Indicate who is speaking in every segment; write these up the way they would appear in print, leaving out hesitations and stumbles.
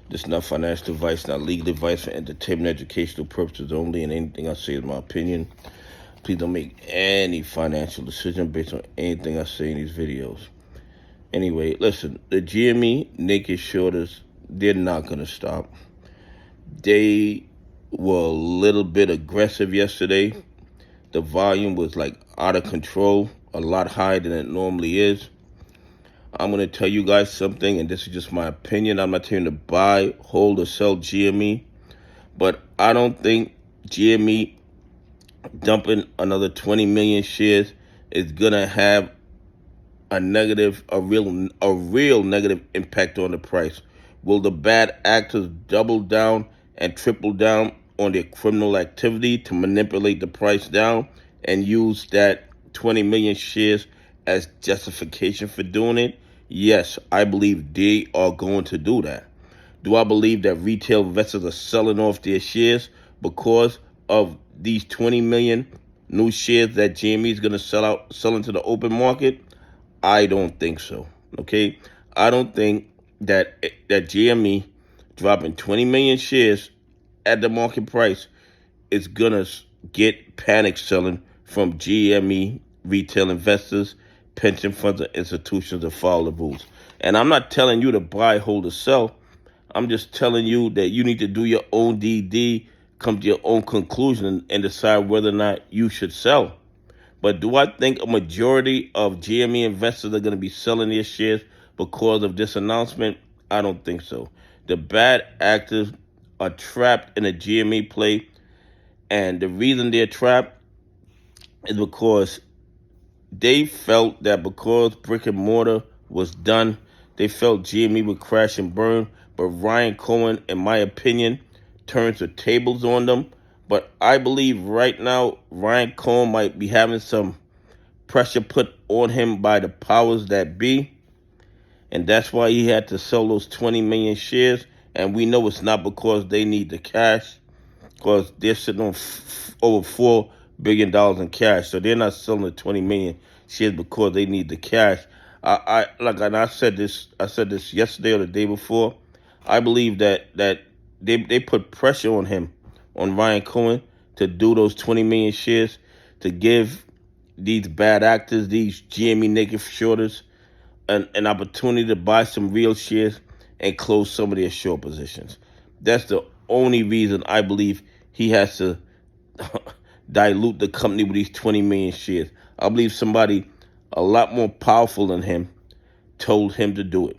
Speaker 1: This is not financial advice, not legal advice, for entertainment, educational purposes only, and anything I say is my opinion. Please don't make any financial decision based on anything I say in these videos. Anyway, listen, the GME naked shorters, they're not going to stop. They were a little bit aggressive yesterday. The volume was like out of control, a lot higher than it normally is. I'm going to tell you guys something, and this is just my opinion. I'm not telling you to buy, hold, or sell GME, but I don't think GME dumping another 20 million shares is going to have a real negative impact on the price. Will the bad actors double down and triple down on their criminal activity to manipulate the price down and use that 20 million shares as justification for doing it? Yes, I believe they are going to do that. Do I believe that retail investors are selling off their shares because of these 20 million new shares that GME is going to sell into the open market? I don't think so. Okay, I don't think that GME dropping 20 million shares at the market price is gonna get panic selling from GME retail investors, pension funds, and institutions that follow the rules. And I'm not telling you to buy, hold, or sell. I'm just telling you that you need to do your own DD, come to your own conclusion, and decide whether or not you should sell. But do I think a majority of GME investors are going to be selling their shares because of this announcement? I don't think so. The bad actors are trapped in a GME play, and the reason they're trapped is because they felt that because brick and mortar was done, they felt GME would crash and burn. But Ryan Cohen, in my opinion, turns the tables on them. But I believe right now Ryan Cohen might be having some pressure put on him by the powers that be. And that's why he had to sell those 20 million shares. And we know it's not because they need the cash, because they're sitting on over $4 billion in cash. So they're not selling the 20 million shares because they need the cash. I said this yesterday or the day before. I believe that they put pressure on him, on Ryan Cohen, to do those 20 million shares, to give these bad actors, these GME naked shorters, an opportunity to buy some real shares and close some of their short positions. That's the only reason I believe he has to dilute the company with these 20 million shares. I believe somebody a lot more powerful than him told him to do it.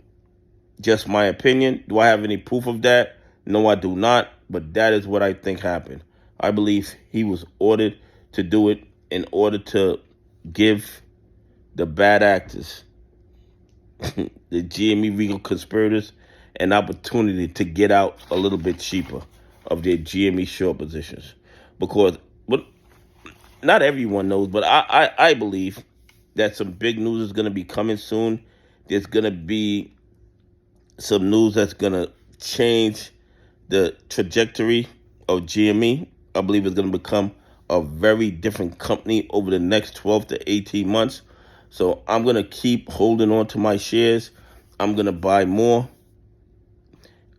Speaker 1: Just my opinion. Do I have any proof of that? No, I do not. But that is what I think happened. I believe he was ordered to do it in order to give the bad actors, the GME legal conspirators, an opportunity to get out a little bit cheaper of their GME short positions. Because not everyone knows, but I believe that some big news is going to be coming soon. There's going to be some news that's going to change the trajectory of GME. I believe it's going to become a very different company over the next 12 to 18 months. So I'm going to keep holding on to my shares. I'm going to buy more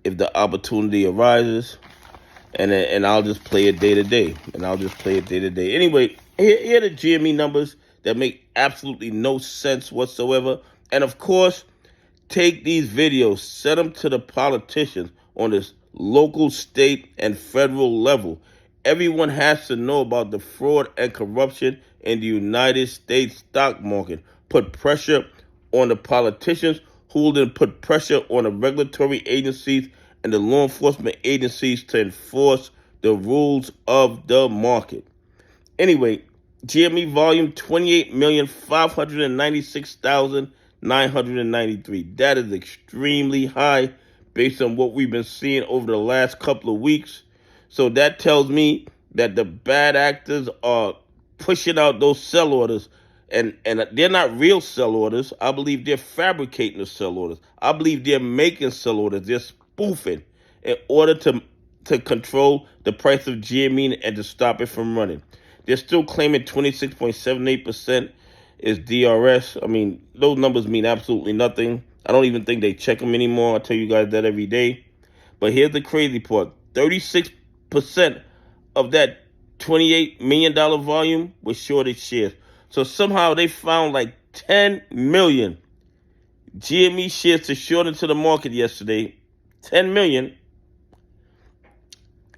Speaker 1: if the opportunity arises. And I'll just play it day to day. Anyway, here are the GME numbers that make absolutely no sense whatsoever. And of course, take these videos, send them to the politicians on this local, state, and federal level. Everyone has to know about the fraud and corruption in the United States stock market. Put pressure on the politicians, who will then put pressure on the regulatory agencies and the law enforcement agencies to enforce the rules of the market. Anyway, GME volume 28,596,993. That is extremely high based on what we've been seeing over the last couple of weeks. So that tells me that the bad actors are pushing out those sell orders. And they're not real sell orders. I believe they're fabricating the sell orders. I believe they're making sell orders. They're spoofing in order to control the price of GME and to stop it from running. They're still claiming 26.78% is DRS. I mean, those numbers mean absolutely nothing. I don't even think they check them anymore. I tell you guys that every day. But here's the crazy part. 36% of that $28 million volume was shorted shares. So somehow they found like 10 million GME shares to short into the market yesterday. 10 million.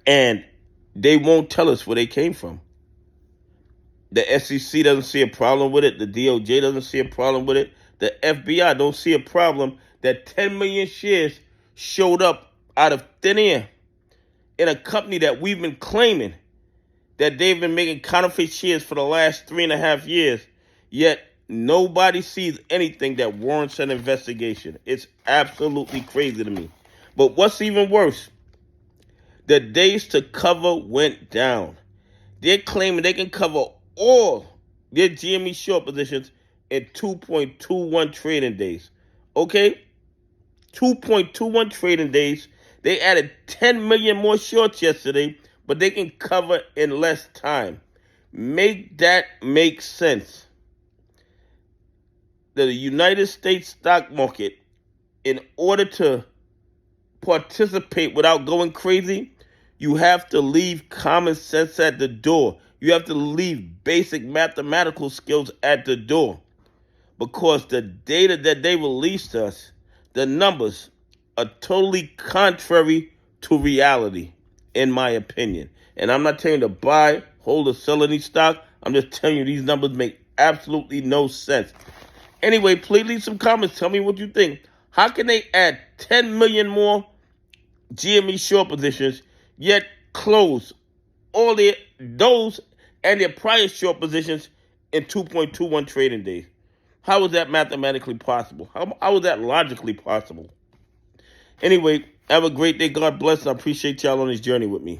Speaker 1: And they won't tell us where they came from. The SEC doesn't see a problem with it. The DOJ doesn't see a problem with it. The FBI don't see a problem that 10 million shares showed up out of thin air in a company that we've been claiming that they've been making counterfeit shares for the last 3.5 years, yet nobody sees anything that warrants an investigation. It's absolutely crazy to me. But what's even worse, the days to cover went down. They're claiming they can cover all their GME short positions in 2.21 trading days. Okay? 2.21 trading days. They added 10 million more shorts yesterday, but they can cover in less time. Make that make sense. The United States stock market, in order to participate without going crazy, you have to leave common sense at the door. You have to leave basic mathematical skills at the door. Because the data that they released to us, the numbers, are totally contrary to reality, in my opinion. And I'm not telling you to buy, hold, or sell any stock. I'm just telling you these numbers make absolutely no sense. Anyway, please leave some comments. Tell me what you think. How can they add 10 million more GME short positions, yet close all those and their prior short positions in 2.21 trading days? How is that mathematically possible? How is that logically possible? Anyway, have a great day. God bless. I appreciate y'all on this journey with me.